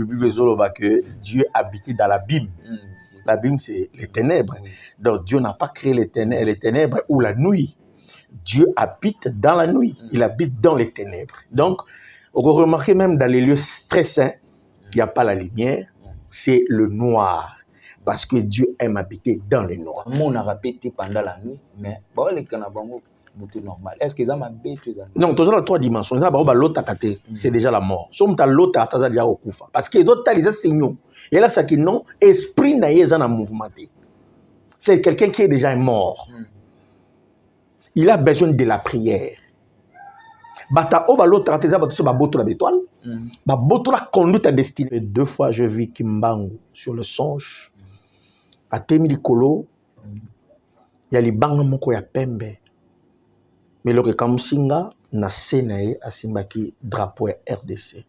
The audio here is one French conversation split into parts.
Bible que Dieu habitait dans l'abîme. L'abîme, c'est les ténèbres. Oui. Donc, Dieu n'a pas créé les ténèbres ou la nuit. Dieu habite dans la nuit. Il habite dans les ténèbres. Donc, on peut remarquer même dans les lieux très saints, il n'y a pas la lumière, c'est le noir. Parce que Dieu aime habiter dans le noir. On a répété pendant la nuit, mais bon, les canabangos, c'est normal. Est-ce qu'ils ont habité dans la nuit? Non, tu as 3 dimensions. C'est déjà la mort. Somme ta l'autre à déjà au kufa. Parce que d'autres les signaux. Et là, ça qui non, esprit n'a pas en mouvement. C'est quelqu'un qui est déjà mort. Il a besoin de la prière. Bata oba l'autre à teza batoso ba boto la bétoile. Ba boto la conduite ta destinée. 2 fois je vis Kimbangu sur le songe. A temi likolo. Ya libanga moko ya pembe. Mais le Kamusinga na senae asimbaki drapeau ya RDC.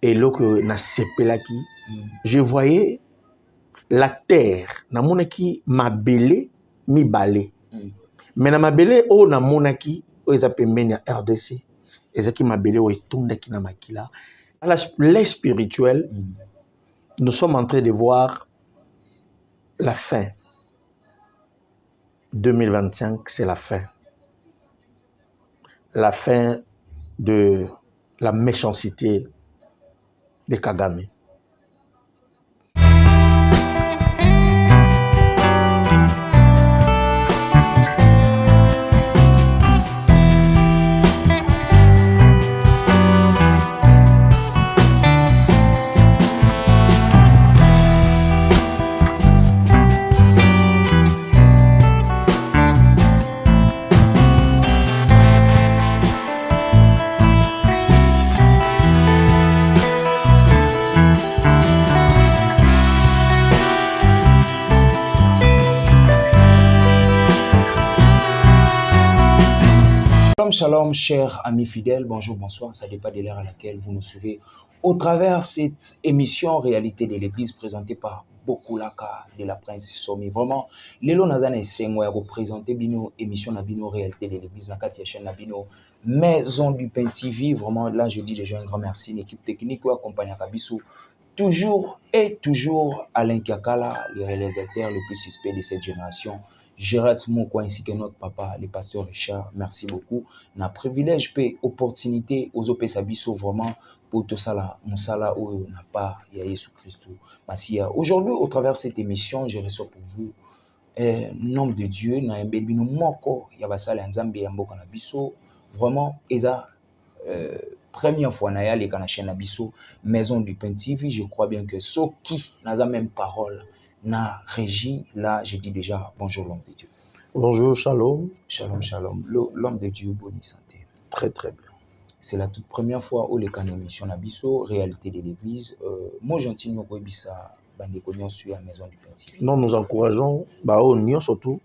Et là que na sepelaki, je voyais la terre na monaki mabele mi balé. Mais na mabele o na monaki o ezapembeni ya RDC. Ezaki mabele o etondaki na makila. À l'aspect spirituel, nous sommes en train de voir la fin. 2025, c'est la fin. La fin de la méchanceté de Kagame. Shalom, chers amis fidèles, bonjour, bonsoir, ça dépend de l'heure à laquelle vous nous suivez au travers cette émission Réalité de l'Église présentée par Bokulaka de la Prince Somi. Vraiment, Lelo Nazane Sengwa représenter bino émission Nabino Réalité de l'Église, la chaîne Nabino Maison du Pain TV. Vraiment, là, je dis déjà un grand merci, l'équipe technique qui accompagne Kabisu. Toujours et toujours Alain Kiakala, le réalisateur le plus suspect de cette génération. Gérard Mouko ainsi que notre papa, le pasteur Richard, merci beaucoup. Na privilège et opportunité aux OP Sabiso vraiment pour tout ça là, Moussala où n'a pas Jésus Christ. Aujourd'hui, au travers de cette émission, je reçois pour vous nom de Dieu, na mbelbino moko yabasala nzambe yamboka na biso. Vraiment, eza première fois na ya les kana chaîne na biso Maison du Pain TV. Je crois bien que ceux qui n'a même parole na régie, là, je dis déjà bonjour l'homme de Dieu. Bonjour, shalom. Shalom, shalom. L'homme de Dieu, bonne santé. Très, très bien. C'est la toute première fois où les canaux émission Nabiso, Réalité de l'Église. Moi, j'entends que Bisa Bandekonion sur la Maison du Pain TV. Non, nous encourageons, Baon, surtout,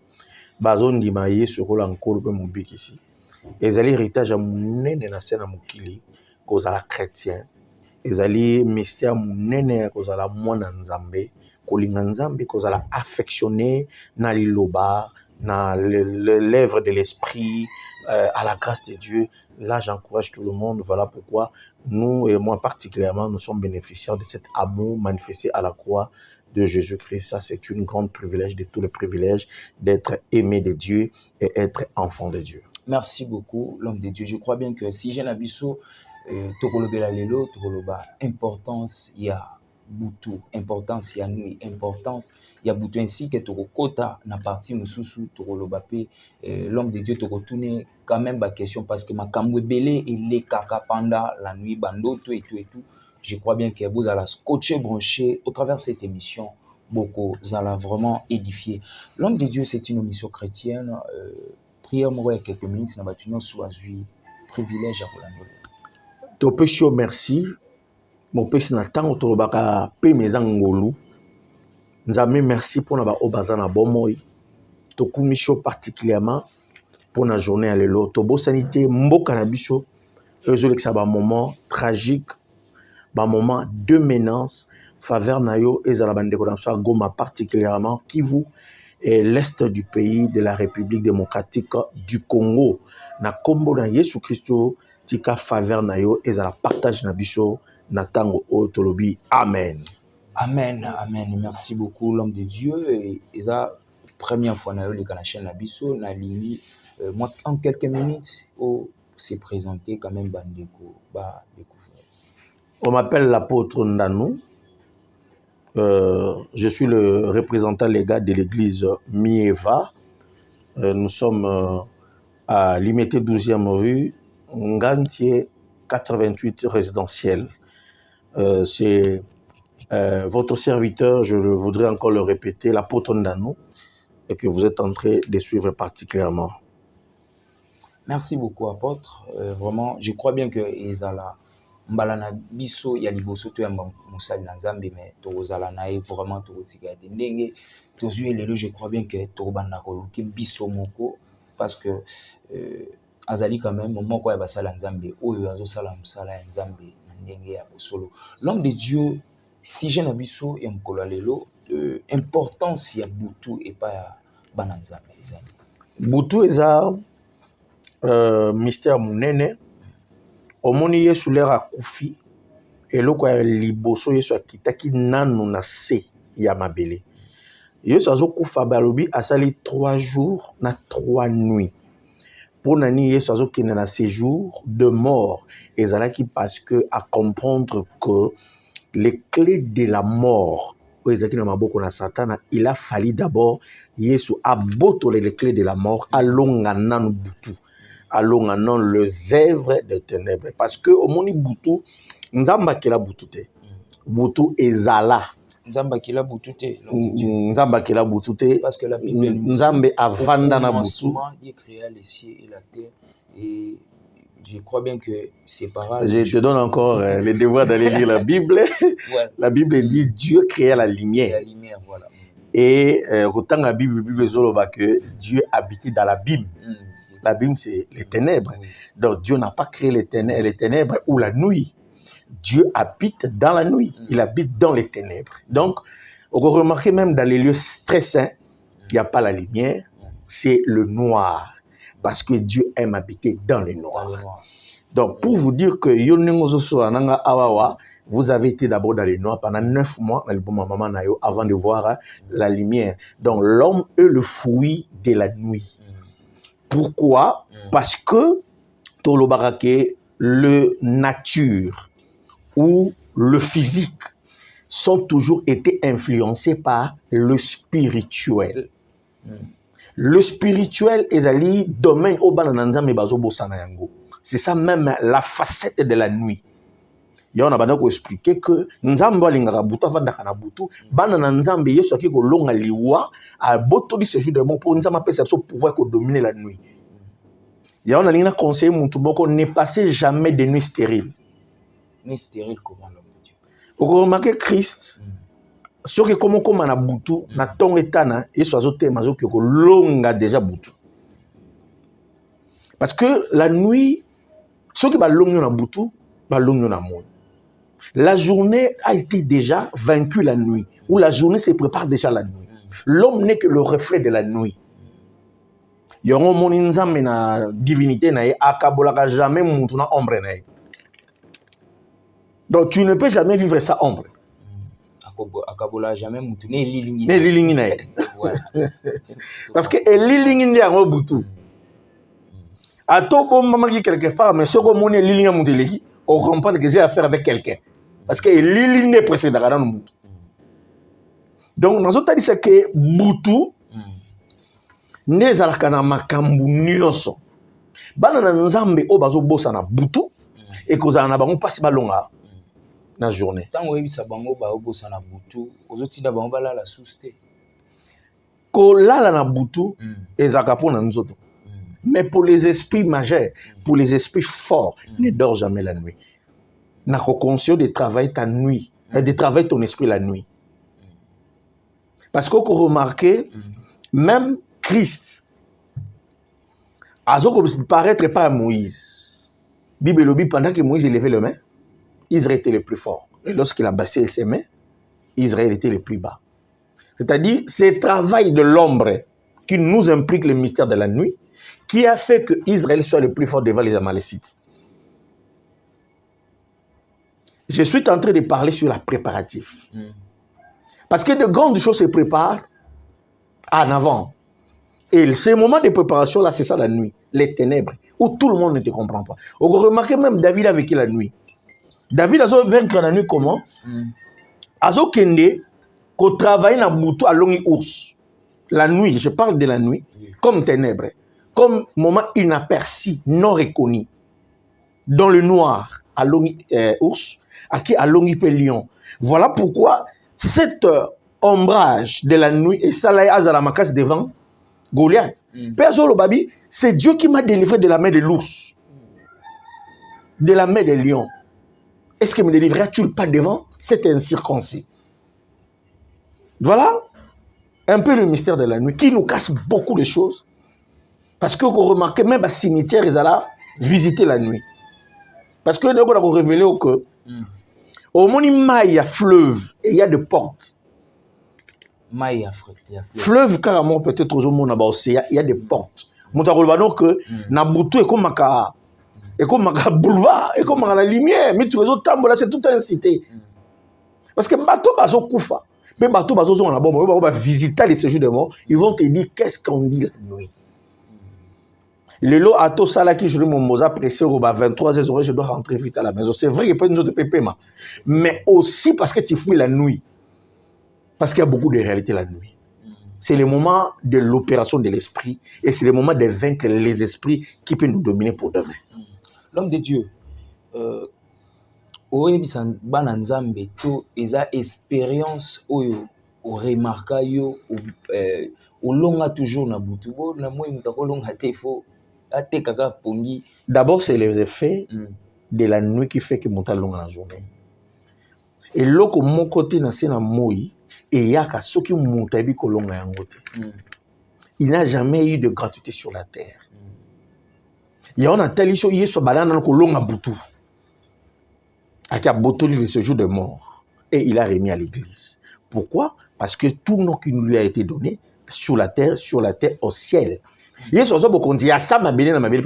Bazon Dimaye sur l'encore de mon bic ici. Et les héritages à mon nez na scène à Mokili, cause à la chrétien. Et les mystères mon nez cause à la moine Nzambe. Kolinganzambe cause à la affectionner na liloba na l'œuvre de l'esprit à la grâce de Dieu. Là j'encourage tout le monde. Voilà pourquoi nous et moi particulièrement nous sommes bénéficiaires de cet amour manifesté à la croix de Jésus-Christ. Ça c'est une grande privilège de tous les privilèges d'être aimé de Dieu et être enfant de Dieu. Merci beaucoup l'homme de Dieu. Je crois bien que si j'ai l'abisso tokoloba lelo tokoloba importance il y a Boutou, importance, il y a nuit, importance, il y a Boutou ainsi que Tokota, na partie Moussoussou, Tokolobapé, l'homme de Dieu Tokotoune, quand même ma question parce que ma Kamwebele et les caca pendant la nuit, bandoto et tout et tout. Je crois bien que vous allez scotcher, brancher au travers de cette émission, beaucoup, vous allez vraiment édifier. L'homme de Dieu, c'est une émission chrétienne. Prière, moi, il y a quelques minutes, n'a pas choisi privilège à vous. Topesio, merci. Mon père Nathan Otolobaka pe mezangolu. Nzame merci pour na obazana bomoy. Tokumisho particulièrement pour la journée à l'élo. Tobo sanité mboka na biso. Résolé que ça va un moment tragique, un moment de menace. Faveur nayo et zalabande kodamso Goma particulièrement Kivu et l'est du pays de la République démocratique du Congo. Na kombo na Yesu Christo tika faveur nayo et zala partage na biso. natango otolobi amen. Amen, amen. Merci beaucoup l'homme de Dieu. Et ça, première fois na yo la chaîne Nabiso na ligne moi en quelques minutes au se présenter quand même bandeko ba découvrir. On m'appelle l'apôtre Ndanou. Je suis le représentant légal de l'église Mieva. Nous sommes à Limité 12e rue, Ngantier 88 résidentiel. C'est votre serviteur, je voudrais encore le répéter, l'apôtre Ndanou, et que vous êtes en train de suivre particulièrement. Merci beaucoup, apôtre. Vraiment, je crois bien que Ezala Mbalana biso ya liboso to ya mosali na Nzambe mais tozala na vraiment tokotika te ndenge tozwi lelo, je crois bien que tokobanda koluki biso moko parce que azali quand même moko ya basala Nzambe oyo azosala mosala ya Nzambe na ndenge ya bosolo. L'homme de Dieu, si je na biso ya mokolo lelo, importance ya butu et pas ya bana Nzambe ezali. Butu eza mystère munene. Omoni Yesu lera kufi eloko ya liboso Yesu akitaki nanu na se ya mabele. Yesu azokufa balobi asali 3 jours na 3 nuits. Pour nani Yesu azokende na séjour de mort ezalaki parce que à comprendre que les clés de la mort ezaki na maboko na Satana, il a fallu d'abord Yesu abotole les clés de la mort alonga nanu butu. Allons maintenant les œuvres des ténèbres. Parce que au moni butu, nzamba kila butute. Butu ezala. Nzamba kila butute. Nzamba kila butute. Parce que la Bible nzambe avanda na butu. Dieu créa les cieux et la terre. Et je crois bien que c'est pareil. Je te donne encore le devoir d'aller lire la Bible. Voilà. La Bible dit Dieu créa la lumière. La lumière, voilà. Et autant la Bible zoloba que Dieu habitait dans l'abîme. L'abîme, c'est les ténèbres. Oui. Donc, Dieu n'a pas créé les ténèbres ou la nuit. Dieu habite dans la nuit. Il habite dans les ténèbres. Donc, on peut remarquer même dans les lieux très saints, il n'y a pas la lumière, c'est le noir. Parce que Dieu aime habiter dans le noir. Donc, pour vous dire que vous avez été d'abord dans le noir pendant 9 mois avant de voir la lumière. Donc, l'homme est le fruit de la nuit. Pourquoi? Parce que le nature ou le physique sont toujours été influencés par le spirituel. Le spirituel est un domaine au c'est ça même la facette de la nuit. Il y a un expliquer que Nzambe alingaka butu avanda kana butu bana na Nzambe Yesu aki ko longa liwa a botoli ce jour de mon pour Nzambe pesa so pouvoir ko dominer la nuit. Il y a un conseil mutu boko ne passez jamais de nuit stérile. Nuit stérile comment l'homme de Dieu. Au remarquer Christ ce que comment na butu na tongo etana Yesu azote mazo ko longa déjà butu. Parce que la nuit ce qui va longa na butu va longa na monde. La journée a été déjà vaincue la nuit, ou la journée se prépare déjà la nuit. L'homme n'est que le reflet de la nuit. Il y a une divinité, akabolaka jamais mutuna ombre. Donc tu ne peux jamais vivre ça ombre. Akabola jamais mutuna lilingi. Parce que lilingi ndi yango butu. Ato bon maman qui quelque part, mais ce que mon lilingi muteleki, on comprend que j'ai affaire avec quelqu'un. Parce que l'île n'est précédent dans le monde. Donc, nous avons dit que Boutou n'est pas un makambu nyonso. Bana nzambe o bazo bossa na Boutou et que ça na bango passe balonga na journée. Tant que ça bango ba bossa na Boutou, aux autres da bango bala la souste. Ko la na Boutou ezaka pona nzoto. Mais pour les esprits majeurs, pour les esprits forts, ne dors jamais la nuit. N'a pas conscience de travailler ta nuit, de travailler ton esprit la nuit. Parce qu'on peut remarquer, même Christ, a paraître par Moïse. Bible le dit pendant que Moïse levait les mains, Israël était le plus fort. Et lorsqu'il a baissé ses mains, Israël était le plus bas. C'est-à-dire, c'est le travail de l'ombre qui nous implique le mystère de la nuit, qui a fait que Israël soit le plus fort devant les Amalécites. je suis en train de parler sur la préparatif. Parce que de grandes choses se préparent en avant. Et ce moment de préparation-là, c'est ça la nuit, les ténèbres, où tout le monde ne te comprend pas. Vous remarquez même David a vécu la nuit. David a vaincu la nuit comment? Azo Kende, qu'on travaille dans Boutou à Longi Ours. La nuit, je parle de la nuit, comme ténèbres, comme moment inaperçu, non reconnu. Dans le noir, à Longi Ours, à Longi Lion. Voilà pourquoi cet ombrage de la nuit, et ça là, Azalamakas devant Goliath. Père Zolo Babi, c'est Dieu qui m'a délivré de la main de l'ours, de la main des lions. Est-ce que me délivreras-tu pas devant cet incirconcis? Voilà un peu le mystère de la nuit qui nous cache beaucoup de choses. Parce que vous remarquez, même à cimetière, ils allaient visiter la nuit. Parce que nous avons révélé que au Monima, il y a fleuve et il y a des portes. Fleuve, carrément, peut-être aujourd'hui, il y a des portes. Nous avons que Nabutu est comme un boulevard, et comme la lumière, mais tous les autres temps, c'est tout un cité. Parce que bateau bazo koufa, mais bateau bazo on a bon, on va visiter les séjours de mort, ils vont te dire qu'est-ce qu'on dit la nuit. Le lot à tout ça là qui joue mon moza pressé au 23h, je dois rentrer vite à la maison. C'est vrai qu'il n'y a pas une autre pépé, mais aussi parce que tu fouilles la nuit. Parce qu'il y a beaucoup de réalité la nuit. C'est le moment de l'opération de l'esprit et c'est le moment de vaincre les esprits qui peuvent nous dominer pour demain. L'homme de Dieu, Bananzambe, to eza expérience oyo o remarka yo o longa toujours na butu bo na moi mutako longa te fo ate kaka pongi. D'abord c'est les effets de la nuit qui fait que monta longa la journée. Et loko mon côté na sena moi et yaka soki monta bi ko longa yango te. Il n'a jamais eu de gratuité sur la terre. Il y a un tel issue hier sur banane ko longa butu. Qui a botolé de ce jour de mort et il a remis à l'église. Pourquoi? Parce que tout nom qui lui a été donné sur la terre, au ciel. Il y a ce qu'on dit, il y a ça, ma belle, puis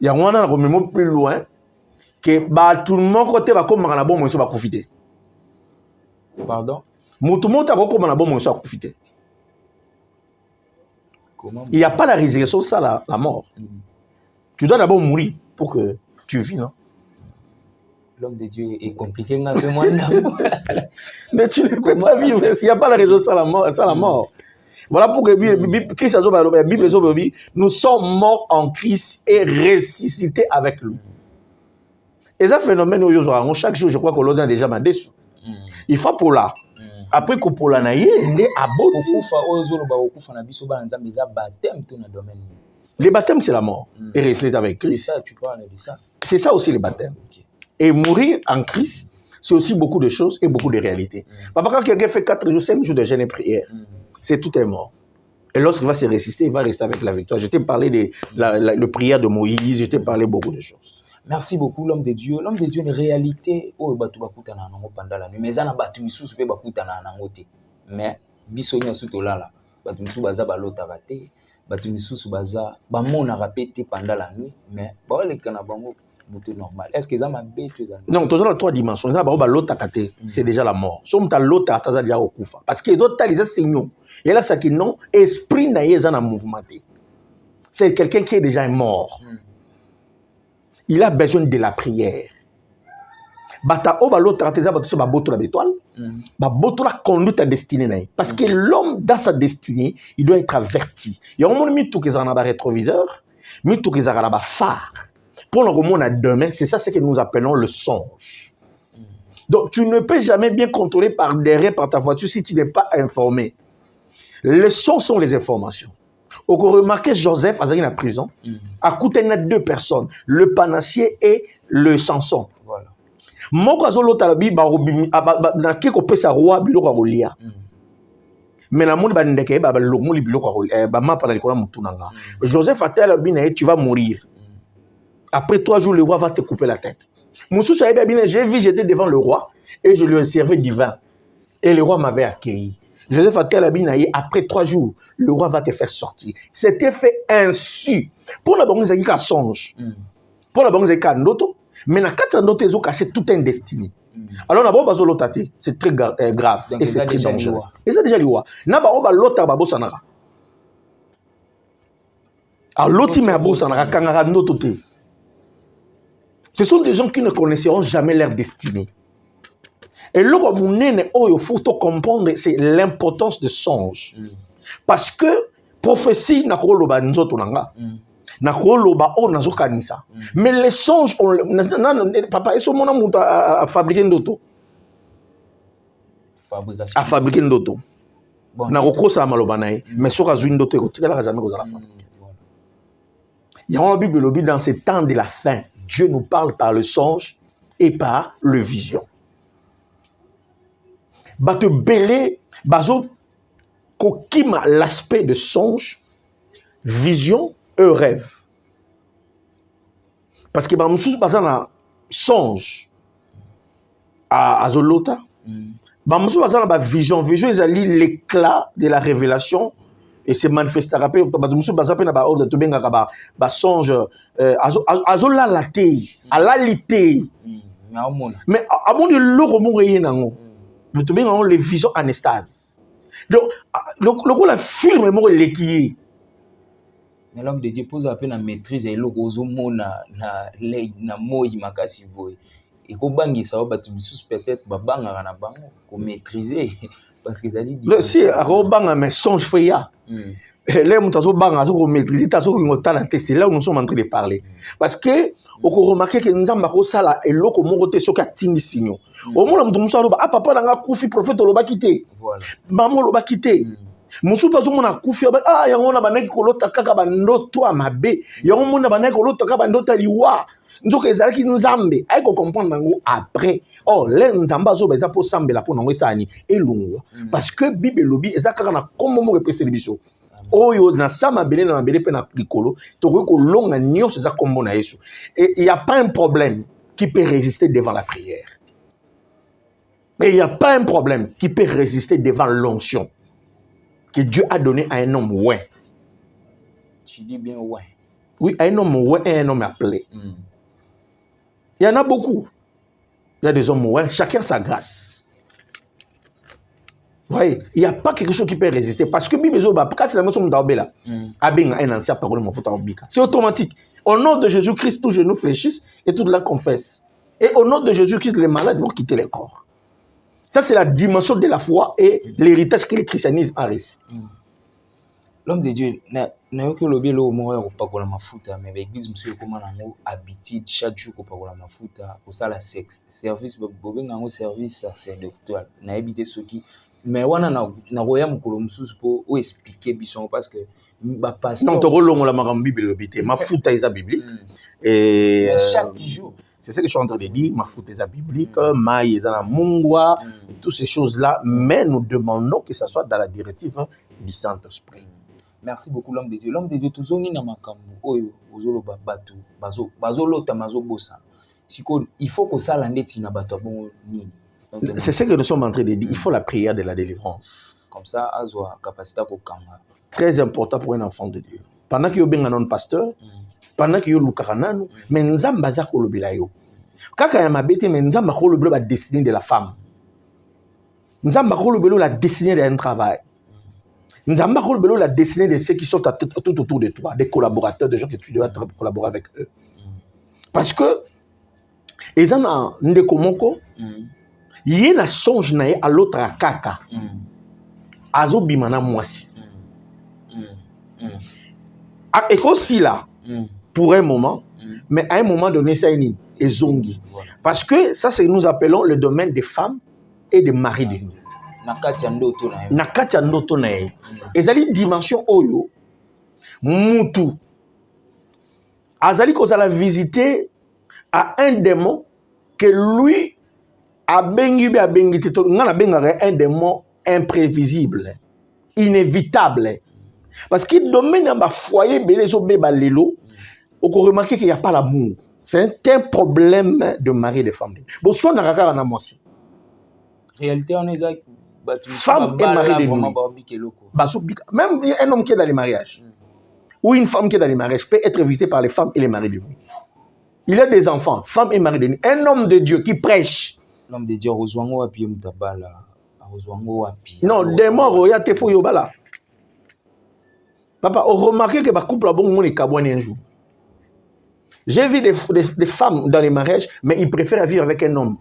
il y a un plus loin que tout le monde côté va comme un bon va profiter. Pardon? Tout le monde a comme un bon va profiter. Il n'y a pas la résurrection, ça, la mort. Tu dois d'abord mourir pour que tu vis, non? L'homme de Dieu est compliqué. Mais tu ne peux pas vivre. Il n'y a pas la raison sans la mort. Voilà pourquoi la Bible dit nous sommes morts en Christ et ressuscités avec lui. Et ça phénomène, chaque jour, je crois qu'on l'a déjà mal déçu. Il faut pour là. Après que pour la naïe, il est abouti. Les baptêmes, c'est la mort. Et ressusciter avec Christ. C'est ça, tu parles de ça. C'est ça aussi les baptêmes. Okay. Et mourir en Christ, c'est aussi beaucoup de choses et beaucoup de réalités. Papa, quand quelqu'un fait 4 jours, 5 jours de jeûne et prière, c'est tout est mort. Et lorsqu'il va se résister, il va rester avec la victoire. Je t'ai parlé de la prière de Moïse, je t'ai parlé beaucoup de choses. Merci beaucoup, l'homme de Dieu. L'homme de Dieu, une réalité, oh, batu bakuta na nango pendant la nuit. Mais ça n'a batu misusu pe bakuta na nango te. Mais bisonya sutola la, batu misusu baza balota bate. Batu misusu baza bamona répété pendant la nuit, mais ba le kana bango mutu normal. Est-ce que ça m'a bête? Non, tu as 3 dimensions. Ça ba lota kate, c'est déjà la mort. Somme ta lota ataza déjà okufa. Parce que d'autres talisés signaux. Et là ça qui non esprit na yeza na mouvement. C'est quelqu'un qui est déjà mort. Il a besoin de la prière. Bata o ba lota ateza ba ba boto la bétoile. Ba boto la conduite ta destinée. Parce que l'homme dans sa destinée, il doit être averti. Il y a un moment mis tout que ça na ba rétroviseur, mis tout que ça na ba phare. Pour le moment à demain, c'est ça ce que nous appelons le songe. Donc tu ne peux jamais bien contrôler par derrière par ta voiture si tu n'es pas informé. Les sons sont les informations. Au remarquez Joseph à la prison, a coûté 2 personnes, le panassier et le Samson. Voilà. Moko azolo talabi ba na keko pesa roi biloko rolia. Mais la monde ba ndeke ba lomoli biloko ba ma para likona mutunanga. Joseph a talabi na tu vas mourir. Après 3 jours le roi va te couper la tête. Moussou sa bien j'ai vu j'étais devant le roi et je lui ai servi du vin et le roi m'avait accueilli. Joseph a talabi na après 3 jours le roi va te faire sortir. C'était fait ainsi. Pour la banque zaki ka songe. Pour la banque zaki ka ndoto. Mais na kati ndoto ezo cacher tout un destiné. Alors na ba lota c'est très grave et c'est très dangereux. Et c'est déjà liwa. Na ba lota ba bosanaka. A loti me bosanaka kangara ndoto te. Ce sont des gens qui ne connaisseront jamais leur destinée. Et là, il faut comprendre, c'est l'importance de songe. Parce que prophétie, mais les songes, papa, est-ce qu'on a fabriqué d'auto? A fabriqué d'auto. Na roko sa malobanae, mais sur azune d'auto, tu n'as jamais la femme. Il y a un Bible dans ces temps de la fin. Dieu nous parle par le songe et par le vision. Bate belé, bazo, kokima l'aspect de songe, vision et rêve. Parce que bamsous bazana songe à Zolota, bamsous bazana ba vision, vision ils allie l'éclat de la révélation et se manifestera pas bamsous bazana na ba ordre to benga ba songe azola laté, alalité. Mais amon de l'euro mouré nango. Mais tu bien les visions anestase. Donc le film est mort l'équipe. Mais l'homme de Dieu pose à peine à maîtrise et l'ozo mona na moi makasi boy. Et ko bangi ça va tu sous peut-être ba banga na bango ko maîtriser parce que ça dit si a banga mais songe fria. Les mutazo banga zo ko maîtriser ta zo ko talent c'est là où nous sommes en train de parler. Parce que on remarque que nzamba ko sala et loko mo côté soki atingi signo. Au moins mutu musa loba papa nanga kufi prophète loba kité. Voilà. Maman loba kité. Musu bazo mona kufi yango na banaki kolota kaka bandoto amabe. Yango mona banaki kolota kaka bandoto liwa. Nzoka ezalaki nzambe ay ko comprendre nango après. Oh le nzamba zo beza po sambela po nango esani elungu. Parce que bible lobi ezaka na kombo mo repese biso. Oyo na sama belé na mabele pe na likolo toko ko longa nyos za kombo na Yesu. Et il y a pas un problème qui peut résister devant la prière. Et il y a pas un problème qui peut résister devant l'onction que Dieu a donné à un homme ouais. Tu dis bien ouais. Oui, à un homme ouais et un homme appelé. Il y en a beaucoup. Il y a des hommes ouais, chacun sa grâce. Vous voyez, il n'y a pas quelque chose qui peut résister. Parce que Bible c'est automatique. Au nom de Jésus-Christ, tous genoux fléchissent et tout la confesse. Et au nom de Jésus-Christ, les malades vont quitter le corps. Ça, c'est la dimension de la foi et l'héritage que le christianisme a reçu. L'homme de Dieu, n'a que le bélo mourir au pagola mafuta, mais l'église, monsieur, comment on a habitude chaque jour au pagola mafuta, pour ça, la sexe, service, bobin, service sacerdotal, n'a habité ce qui. Mais wana na roya mukolo mususu po o expliquer bison parce que ba pasteur non to rolongo la makambo bible bité mafuta eza biblique et chaque jour c'est ce que je suis en train de dire mafuta eza biblique mai eza na mungwa toutes ces choses là mais nous demandons que ça soit dans la directive du Saint-Esprit. Merci beaucoup l'homme de Dieu tuzongi na makambo oyo ozoloba batu bazo lota mazo bossa siko il faut que ça landeti na bato bon nini. C'est ce que nous sommes en train de dire. Il faut la prière de la délivrance. Comme ça, azwa capacité pour kanga. Très important pour un enfant de Dieu. Pendant que vous êtes un pasteur, pendant que vous êtes un pasteur, mais nous sommes basés sur le bilayo. Quand il y a ma bête, mais nous sommes sur la destinée de la femme. Nous sommes sur la destinée d'un travail. Nous sommes sur la destinée de ceux qui sont tout autour de toi, des collaborateurs, des gens que tu dois collaborer avec eux. Parce que, ils ont un ndekomoko. Il y a un songe à l'autre kaka. Azo bimana mwasi. Et aussi là, pour un moment, mais à un moment donné, ça est zongi. Parce que ça, c'est nous appelons le domaine des femmes et des maris de nous. Nakati ndoto na ye. Ezali dimension oyo mutu. Azali kozala visiter à un démon que lui un démon imprévisible, inévitable. Parce qu'il domine un foyer, on remarque qu'il n'y a pas l'amour. C'est un problème de mari et de femme. Bon, soit on a un réalité, on est femme et mari de nous. Même un homme qui est dans les mariages, ou une femme qui est dans les mariages, peut être visité par les femmes et les maris de nous. Il a des enfants, femme et mari de nuit. Un homme de Dieu qui prêche. L'homme de Dieu, Rozwango Api Mtabala, Rozwango Api. Non, des morts, il y a tes pour Yobala. Papa, on remarque que le couple a bon monde et un jour. J'ai vu des femmes dans les mariages, mais ils préfèrent vivre avec un homme.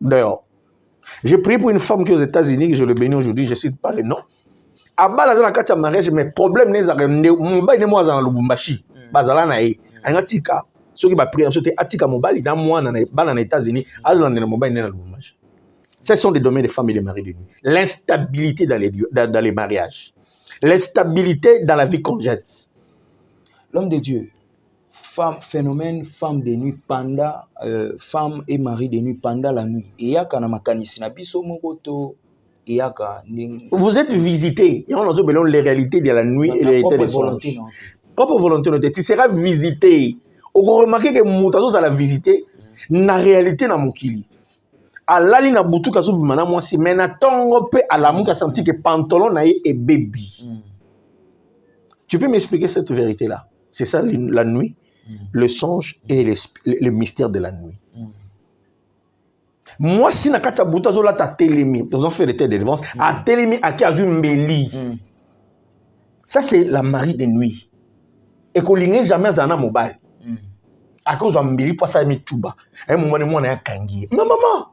Dehors. J'ai prié pour une femme qui est aux États-Unis, je le bénis aujourd'hui, je ne cite pas le nom. À bas, dans le mariage, mais problème n'est pas dans le Lubumbashi. Bazala nae. Angatika. Ceux qui va prier, c'était Atika Mobali, dans moi, dans les États-Unis, dans le Lubumbashi. Ce sont des domaines des femmes et des maris de nuit. L'instabilité dans les mariages. L'instabilité dans la vie conjugale. L'homme de Dieu. Phénomène femme de nuit pendant femme et mari de nuit pendant la nuit. Vous êtes visité. On a les réalités de la nuit et les réalités des songes. Propre volonté. Tu seras visité. On remarque que Moutazo a la visité. La réalité na mokili. Alali na butu kazo bimana moi si mais na tongo pe alamu ka senti que pantalon na est baby. Tu peux m'expliquer cette vérité là? C'est ça la nuit. Le songe et le mystère de la nuit. Moi, si nakata butazo la ta télémi, nous avons fait des délivrance, à télémi à qui a vu mbeli. Ça c'est la Marie de nuit. Et qu'on ligne jamais à un mobile. À cause de mbeli pour ça mi tuba. Un moment de moi on a kangi. Maman.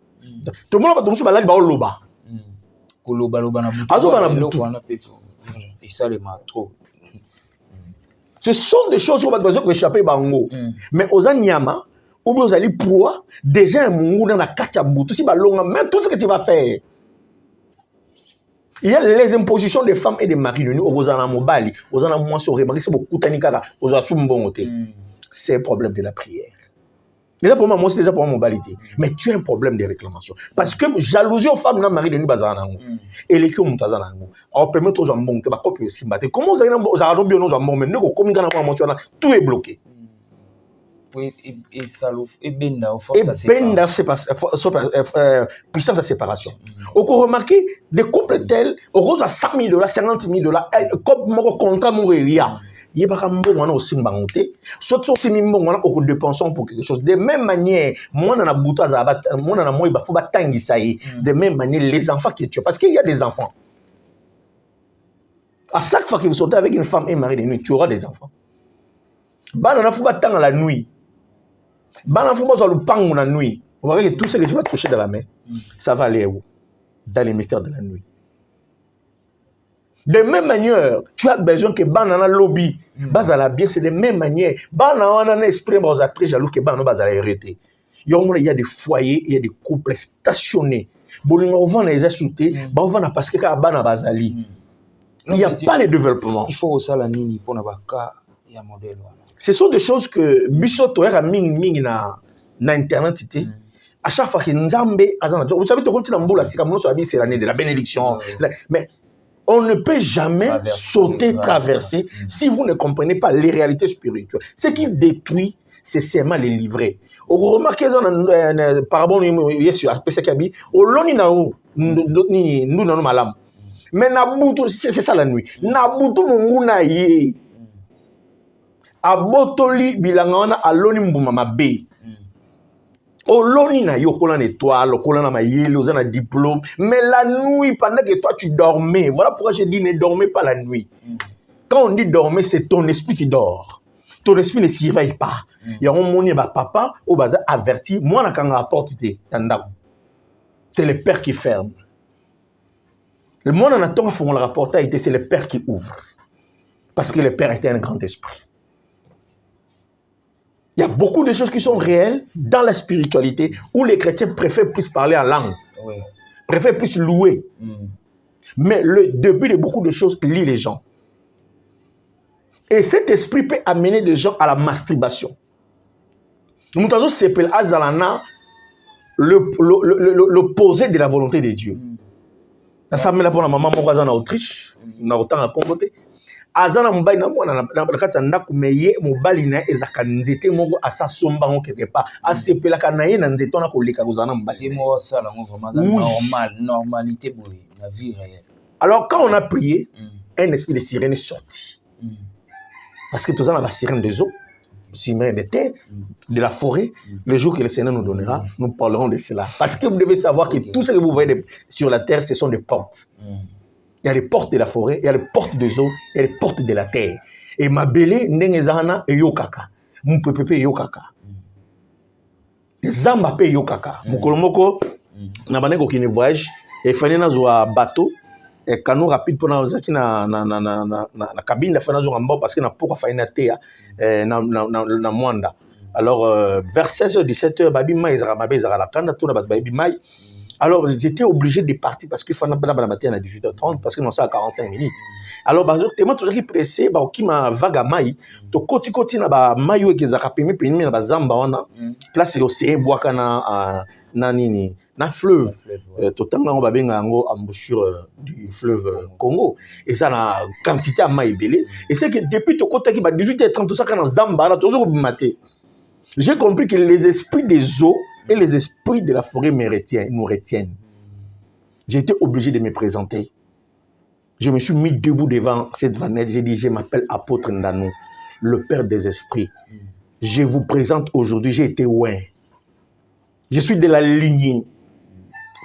Tout le monde va tomber là ba loba. Koloba loba na butu. Azo ba na butu. Et ça les m'a trop. Ce sont des choses qu'on va besoin d'échapper bango. Mais aux anyama, ou bien aux ali proie, déjà un mungu dans la katia boutou, si balonga, même tout ce que tu vas faire. Il y a les impositions des femmes et des maris de nuit, aux anamobali, aux anamouans sur remarqué, c'est beaucoup tanikara, aux asumbongote. C'est un problème de la prière. Déjà pour moi, c'est déjà pour moi modalité. Mais tu as un problème de réclamation. Parce que jalousie aux femmes dans Marie de nuit bazanango. Et les qui ont tazanango. On permet aux jambons que ma copie aussi mate. Comment vous avez bien nos jambons mais nous comme quand on mentionne tout est bloqué. Et ça et benda puissance de séparation. On peut remarquer des couples tels, au rose à 100 000 $, 50 000 $, comme mon contrat mourir. Il y a un bon moment aussi bangoté. Soit sorti mimbo on a beaucoup de dépensons pour quelque chose. De même manière, moi on a bouta zabat, moi on a moi il faut batangi ça y. De même manière les enfants qui tuent parce qu'il y a des enfants. À chaque fois que vous sortez avec une femme et un mari de nuit, tu auras des enfants. Banana faut batang la nuit. Banana faut pas le pang la nuit. Vous voyez que tout ce que tu vas toucher dans la main, ça va aller où? Dans les mystères de la nuit. De même manière, tu as besoin que banana lobby, bazala bien, c'est de même manière. Banana esprit bazala très jaloux que banana bazala hérité. Il y a des foyers, il y a des couples stationnés. Bolingo vend les assutés, on va parce que banana bazali. Il n'y a pas de développement. Il faut aussi la nini pour n'abaka il y a modèle. Ce sont des choses que bisoto era ming na internetité. À chaque fois que Nzambe azana, vous savez tout comme tu l'amboula si comme nous soit c'est l'année de la bénédiction. Mais on ne peut jamais sauter, traverser, si vous ne comprenez pas les réalités spirituelles. Ce qui détruit, c'est seulement les livrets. Vous remarquez, pardon, sur PCKB, au long nao, nous n'avons malam. Mais c'est ça la nuit. Nabutu munguna ye. Abotoli bilangana aloni mbuma be. Oloni na yo kola étoile, kola na mayele, oza na diplôme. Mais la nuit, pendant que toi tu dormais, voilà pourquoi je dis ne dormez pas la nuit. Quand on dit dormir, c'est ton esprit qui dort. Ton esprit ne s'y réveille pas. Il y a un moment papa, au bazar averti, moi na kanga porte c'est le père qui ferme. Le monde en attend qu'on le rapporte a été, c'est le père qui ouvre. Parce que le père était un grand esprit. Il y a beaucoup de choses qui sont réelles dans la spiritualité où les chrétiens préfèrent plus parler en langue, préfèrent plus louer. Mais le début de beaucoup de choses lie les gens. Et cet esprit peut amener des gens à la masturbation. Nous avons s'appelle Azalana l'opposé de la volonté de Dieu. Ça me l'a pour la maman en Autriche, on a autant à Congoté. Azana mobali na mwana na kati na kumeye mobali na ezaka nzete moko asa somba ngo quelque part asepela kana ye na nzeto na koleka kozana mobali et moi ça là vraiment normalité boy la vie réelle. Alors quand on a prié un esprit de sirène est sorti parce que tous on a la sirène des eaux cimetière de terre, de la forêt. Le jour que le Seigneur nous donnera, nous parlerons de cela. Parce que vous devez savoir que tout ce que vous voyez sur la terre, ce sont des portes. Il y a les portes de la forêt, il y a les portes des eaux, il y a les portes de la terre. Et ma belle, n'engezana et yokaka. Mon pepe yokaka. Zamba pe yokaka. Mon kolomoko, na baneko qui ne voyage, et fallait na zoa bateau. Et canot rapide pour na cabine la fana zonga parce que na pourquoi faire na tea na mwanda. Alors vers 16h 17h babi mai ezara mabe ezara la kanda tout na babi mai. Alors j'étais obligé de partir parce que fana bana matin à 18h30 parce que non ça à 45 minutes. Alors bah tellement toujours qui pressé bah qui m'a vaga mai to koti na ba mai yo ezaka pemi na ba zamba wana place océan boaka na nini na fleuve totanga on babenga yango embouchure du fleuve Congo et ça na quantité à mai belé et c'est que depuis to kota qui ba 18h30 tout ça kana zamba na toujours maté. J'ai compris que les esprits des eaux et les esprits de la forêt nous retiennent. J'ai été obligé de me présenter. Je me suis mis debout devant cette vanette. J'ai dit, je m'appelle Apôtre Ndano, le Père des esprits. Je vous présente aujourd'hui, j'ai été ouin. Je suis de la lignée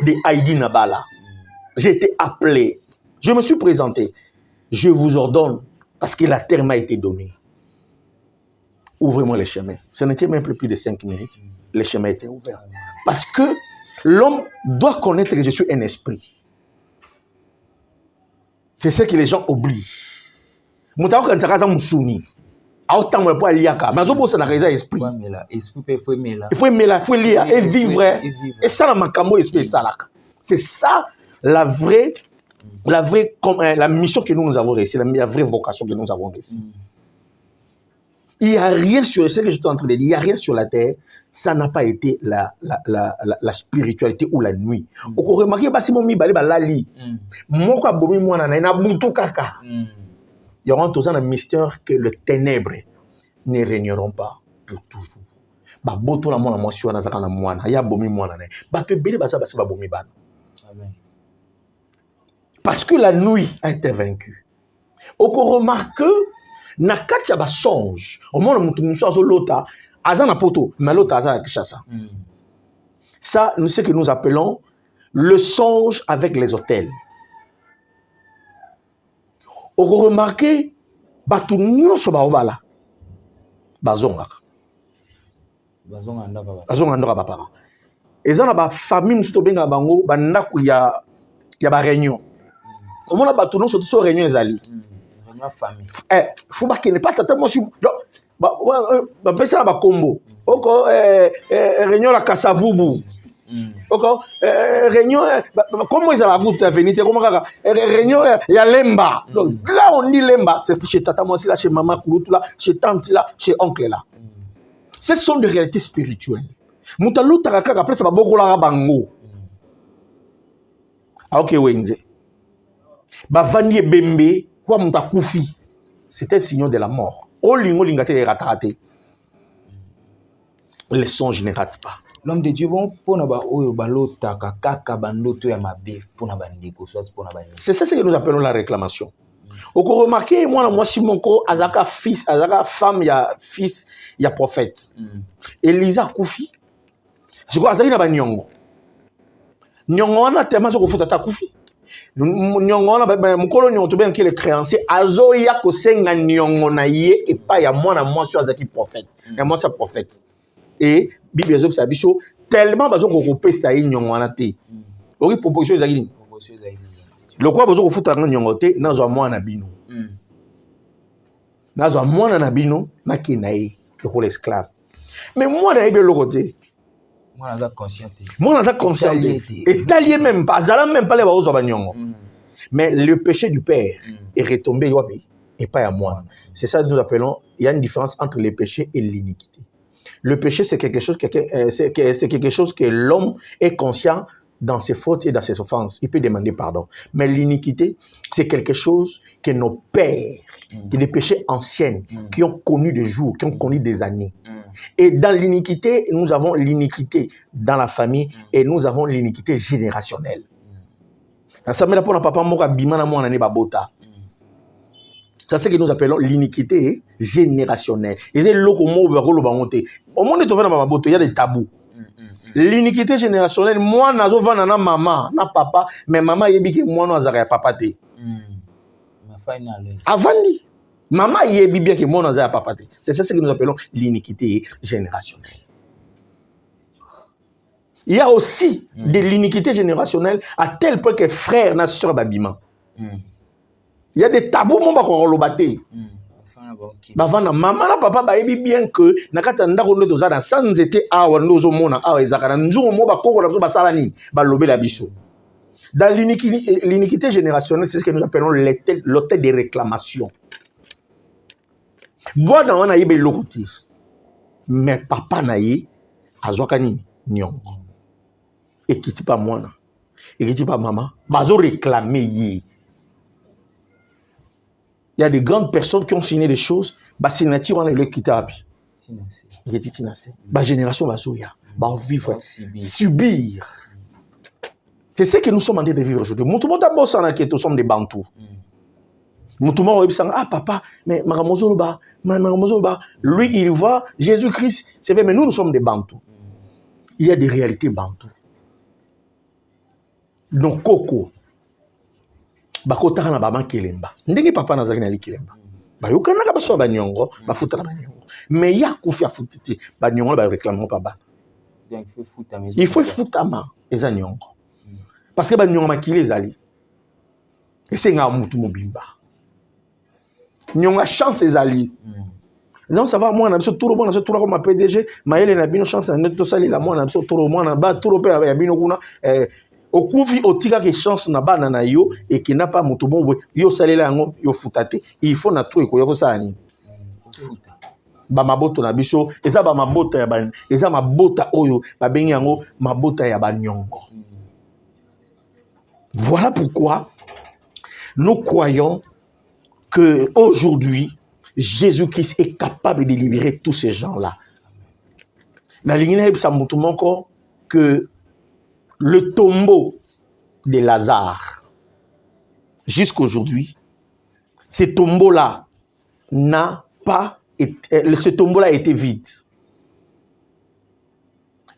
de Haïdi Nabala. J'ai été appelé. Je me suis présenté. Je vous ordonne, parce que la terre m'a été donnée. Ouvrez-moi les chemins. Ce n'était même plus de 5 minutes. Les chemins étaient ouverts. Parce que l'homme doit connaître que je suis un esprit. C'est ce que les gens oublient. Il faut lire et vivre. Et ça, c'est ça la mission que nous avons réussi, la vraie vocation que nous avons réussi. Il n'y a rien sur ce que je suis en train de dire, il n'y a rien sur la terre, ça n'a pas été la spiritualité ou la nuit. Vous remarquez, si mon mi balé lali, mon quoi bomi moi na na butu kaka. Il y aura tous un mystère que les ténèbres ne régneront pas pour toujours. Ba boto na mona mwasi wana zaka na mwana, ya bomi mwana na. Ba te belé ba bomi bana. Amen. Parce que la nuit a été vaincue. Vous remarquez na kati ya ba songe omona mutu muso azolota aza na poto mais l'autre aza na Kishasa. Ça nous ce que nous appelons le songe avec les hôtels. On remarque batu nyonso ba obala bazonga ndaka ba parents eza na ba famille muso to benga bango ba ndaku ya ba réunion omona batu nyonso to so réunion ezali famille. Faut pas qu'il ne pas tellement sur donc ça va combo. Oko réunion la Kasavubu. Oko réunion comment ils ont goûté à venir comment réunion ya Lemba. Donc là on dit Lemba, c'est chez tata moi là, chez maman Kouloutou là, chez tante là, chez oncle là. Ce sont des réalités spirituelles. Mutalu taraka après ça va beaucoup la bango. Ah OK wenze. Ba vanie bembe c'est un signe de la mort. Les songes ne ratent pas. L'homme de Dieu, bon, c'est ça ce que nous appelons la réclamation. Vous remarquez, moi, Simonko, Azaka fils, Azaka femme, il y a fils, il y a prophète. Elisa Koufi. Je crois que Azaka n'a Nyongo. Nyongo, on a tellement de Koufi, Koufi. Nyongona mukolo nyonto ben ki le créancier azo ya ko senga nyongo na ye et pas ya mwana mwasi azaki prophète ya mwasi prophète et bible zo sa biso tellement bazo ko kopesa ye nyongo na te ori proposition ezaki le quoi bazo ko futa nyongo te nazo mwana bino nazo mwana na bino na kinaye le ko l'esclave mais moi na ebe le côté moi naza conscient. Et talié même pas, zala même pas les barreaux abanyongo. Mais le péché du père est retombé et pas à moi. C'est ça que nous appelons, il y a une différence entre le péché et l'iniquité. Le péché c'est quelque chose que l'homme est conscient dans ses fautes et dans ses offenses, il peut demander pardon. Mais l'iniquité, c'est quelque chose que nos pères, des péchés anciens, qui ont connu des jours, qui ont connu des années. Et dans l'iniquité, nous avons l'iniquité dans la famille et nous avons l'iniquité générationnelle. C'est ce que nous appelons l'iniquité générationnelle. Et c'est là au monde, il y a des tabous. L'iniquité générationnelle, moi, je suis na maman, na papa, mais maman, je suis moi, je suis papa. Avant, maman, je suis bien que moi, je suis papa. C'est ça que nous appelons l'iniquité générationnelle. Il y a aussi de l'iniquité générationnelle à tel point que frère n'a soeur babima. Il y a des tabous, mon bako lobate. Maman na papa ba ebi bien que nakata ndako ndo tozana sans été awa ndozo mona awa ezakana nzungu mo ba koko na so basala nini ba lobela biso. Dans l'iniquité générationnelle, c'est ce que nous appelons l'hôtel des réclamations. Bois dans wana yebe lokoti. Mais papa na ye azwaka nini nyongo. Et qui pas mwana. Et qui pas maman, bazo réclamer ye. Il y a des grandes personnes qui ont signé des choses, bah signature on le kitab. Bah génération va zoya, bah vivre, subir. C'est ce que nous sommes en train de vivre aujourd'hui. Nous sommes des bantous. Ah papa, mais lui il voit Jésus-Christ, c'est vrai, mais nous sommes des bantous. Il y a des réalités bantous. Donc Coco. Bakotaka na bama kelemba ndenge papa nazaki na kelemba bayokana ka baso ba nyongo bafuta na ba nyongo mais ya kufi afutiti ba nyongo ba réclamement papa donc il faut futama eza nyongo parce que ba nyongo makile ezali et c'est nga mutu mobimba nyonga chance ezali non ça va moi na biso turo bona turo comme PDG mayele na bino chance na to sali la moi na biso turo moi na ba turo pe ya bino kuna au couvi au tika que chance na bana na yo et qui n'a pas mutubo yo salela ngo yo futate il faut na truc ko yo ça ni futa ba maboto na biso eza ba mabota ya ba eza mabota oyo ba bengi yango mabota ya ba nyongo. Voilà pourquoi nous croyons que aujourd'hui Jésus-Christ est capable de libérer tous ces gens-là. Na lingine sa mutumo encore que le tombeau de Lazare, jusqu'aujourd'hui, ce tombeau-là n'a pas été, ce tombeau-là a été vide.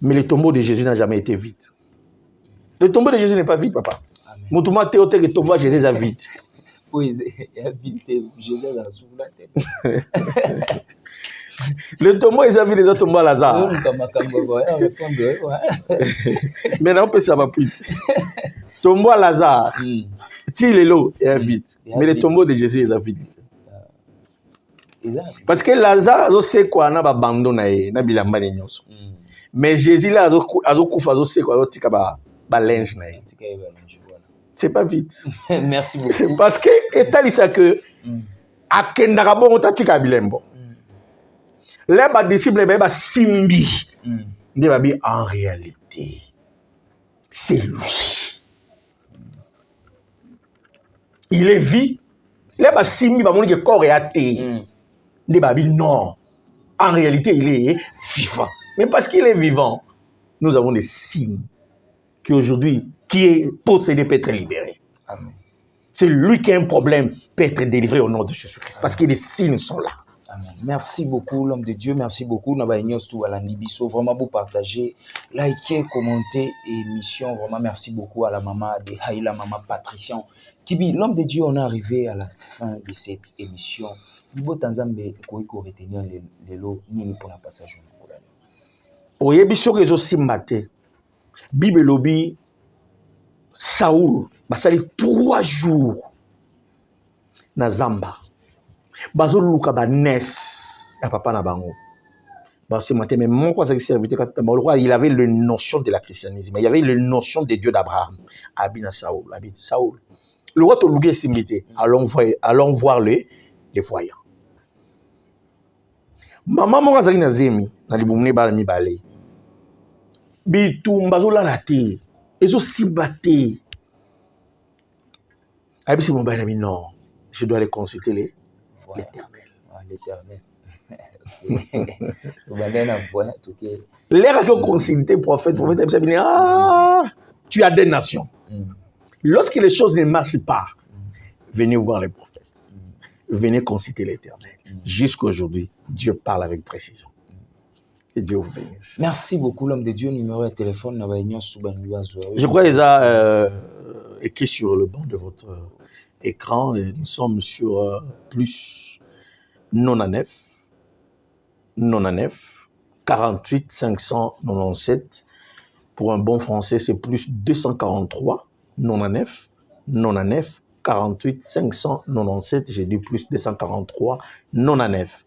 Mais le tombeau de Jésus n'a jamais été vide. Le tombeau de Jésus n'est pas vide, papa. Moutouma théoté le tombeau de Jésus est vide. Le tombeau est vide, les autres tombes à Lazare. Maintenant, on peut savoir plus. Tombeau à Lazare. Si le lot est vide. Mais le tombeau de Jésus est vide. Parce que Lazare, c'est quoi? On a abandonné. Mais Jésus, là, c'est pas vide. Merci beaucoup. Parce que, état ça que, à Kendarabo, on t'a dit Bilembo. Les disciples, les simbi. En réalité, c'est lui. Il est vie. Les simbi, le corps est athée. Non. En réalité, il est vivant. Mais parce qu'il est vivant, nous avons des signes qui aujourd'hui, qui est possédé peut être libéré. Amen. C'est lui qui a un problème, peut être délivré au nom de Jésus-Christ. Parce que les signes sont là. Amen. Merci beaucoup, l'homme de Dieu. Merci beaucoup. Vraiment, vous partagez, likez, commentez émission. Vraiment, merci beaucoup à la maman de Haïla, maman Patricia. Kibi, l'homme de Dieu, on est arrivé à la fin de cette émission. Nous avons retenir les lots, nous pour la passage. Oyebi sur les aussi maté. Bible lobby Saoul, basali 3 jours na Zamba. Bazo luka ba nes ya papa na bango. Ba ce matin mais mon quoi ça serviteur il avait le notion de la christianisme, il y avait le notion de Dieu d'Abraham. Abina Saoul, habite Saoul. Le roi to lugué simité, allons voir les voyants. Maman mon azali na zemi na libumne ba mi balé. Bitumba zo la te. Ezo simbate. Abisi mon bain non, je dois aller consulter l'Éternel. L'Éternel. L'air qui ont consulté prophète tu as des nations. Lorsque les choses ne marchent pas, venez voir les prophètes. venez consulter l'Éternel. Jusqu'à aujourd'hui, Dieu parle avec précision. Et Dieu vous bénisse. Merci beaucoup, l'homme de Dieu. Numéro de téléphone, je crois qu'il a écrit sur le banc de votre écran. Et nous sommes sur plus 99 48 597. Pour un bon français, c'est plus 243 99 48 597. J'ai dit plus 243 99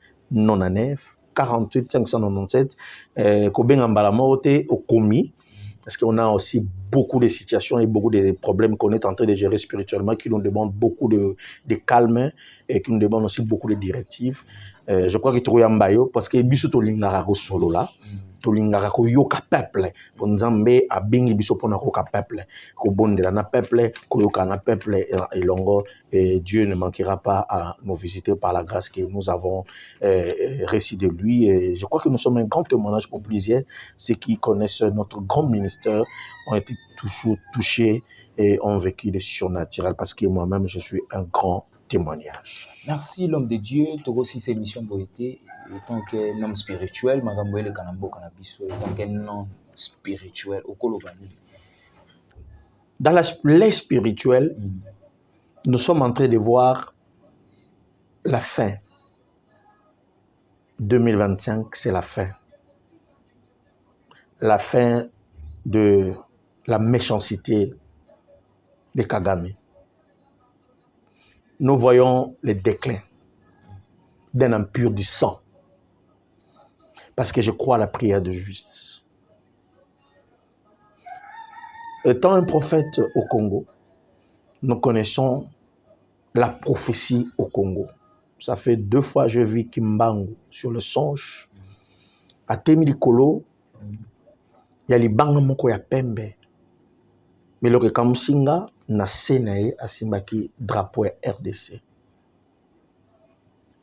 48 597. Kobenga Mbalamote au commis. Parce qu'on a aussi beaucoup de situations et beaucoup de problèmes qu'on est en train de gérer spirituellement qui nous demandent beaucoup de calme et qui nous demandent aussi beaucoup de directives. Je crois que tu as un parce que biso to lingara ko solo là, to lingara ko yoka peuple. Pour nzambe a bingi biso pona ko ka peuple, ko bondela na peuple, ko yoka na peuple et longo, et Dieu ne manquera pas à nous visiter par la grâce que nous avons reçue de lui. Et je crois que nous sommes un grand témoignage pour plusieurs. Ceux qui connaissent notre grand ministère ont été toujours touchés et ont vécu le surnaturel parce que moi-même je suis un grand témoignage. Merci l'homme de Dieu. Tu as aussi ces missions Boété, étant qu'un homme spirituel, Magamboele Kanambo Kanabiso, étant qu'un homme spirituel, au Kolobani. Dans l'aspect spirituel, nous sommes en train de voir la fin. 2025, c'est la fin. La fin de la méchanceté de Kagame. Nous voyons le déclin d'un empire du sang. Parce que je crois à la prière de justice. Étant un prophète au Congo, nous connaissons la prophétie au Congo. Ça fait 2 fois que je vis Kimbangu sur le songe. À Temilikolo, il y a les bangs moko ya pembe. Mais le Kamusinga, na senae asimbaki drapeau RDC.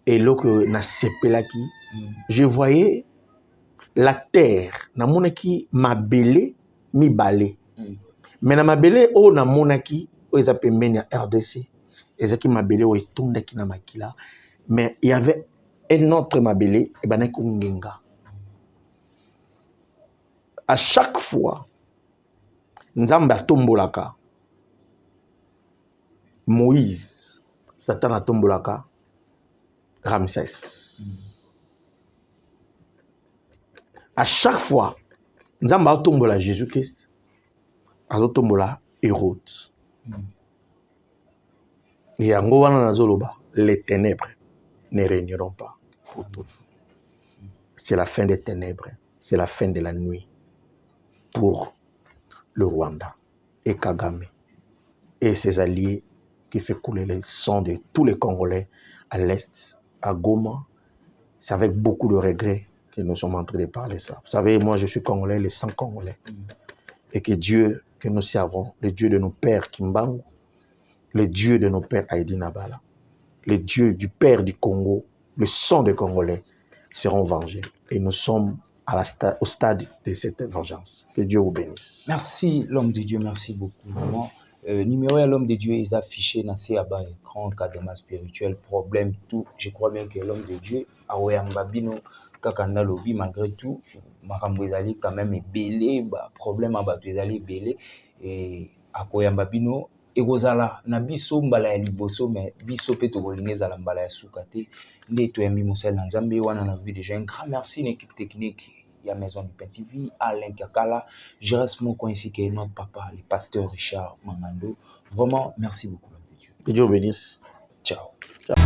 Et là que na sepelaki, je voyais la terre na monaki mabele mi balé. Mais na mabele o na monaki o ezapembeni ya RDC. Ezaki mabele o etondaki na makila. Mais il y avait un autre mabele et banaki ngenga. À chaque fois, Nzambe atombolaka. Moïse, Satan atombolaka. Ramsès. À chaque fois, Nzambe atombola Jésus-Christ. Atombola Hérode. Et yango wana nazoloba, les ténèbres ne régneront pas pour toujours. C'est la fin des ténèbres. C'est la fin de la nuit. Pour le Rwanda et Kagame et ses alliés qui fait couler le sang de tous les Congolais à l'Est, à Goma. C'est avec beaucoup de regrets que nous sommes en train de parler ça. Vous savez, moi je suis Congolais, le sang Congolais. Et que Dieu que nous servons, le Dieu de nos pères Kimbangu, le Dieu de nos pères Haïdi Nabala, le Dieu du Père du Congo, le sang des Congolais seront vengés. Et nous sommes au stade de cette vengeance. Que Dieu vous bénisse. Merci l'homme de Dieu, merci beaucoup. Vraiment, numéro à l'homme de Dieu est affiché dans ces bas écran, cadre spirituel, problème, tout. Je crois bien que l'homme de Dieu, Aoyambabino, Kakanda Lobi, malgré tout, Makambouezali quand même est belé, problème à Batouezali belé, et Akoyambabino, Egozala, na biso mbala ya liboso, mais biso pe tokolineza la mbala ya sukate, nde toyambi mosel na Nzambe wana na vu déjà un grand merci à l'équipe technique. Il y a Maison du Pain TV, Alain Kakala, je reste mon coin ici qui est notre papa, le pasteur Richard Mangando. Vraiment, merci beaucoup, l'homme de Dieu. Que Dieu bénisse. Ciao. Ciao.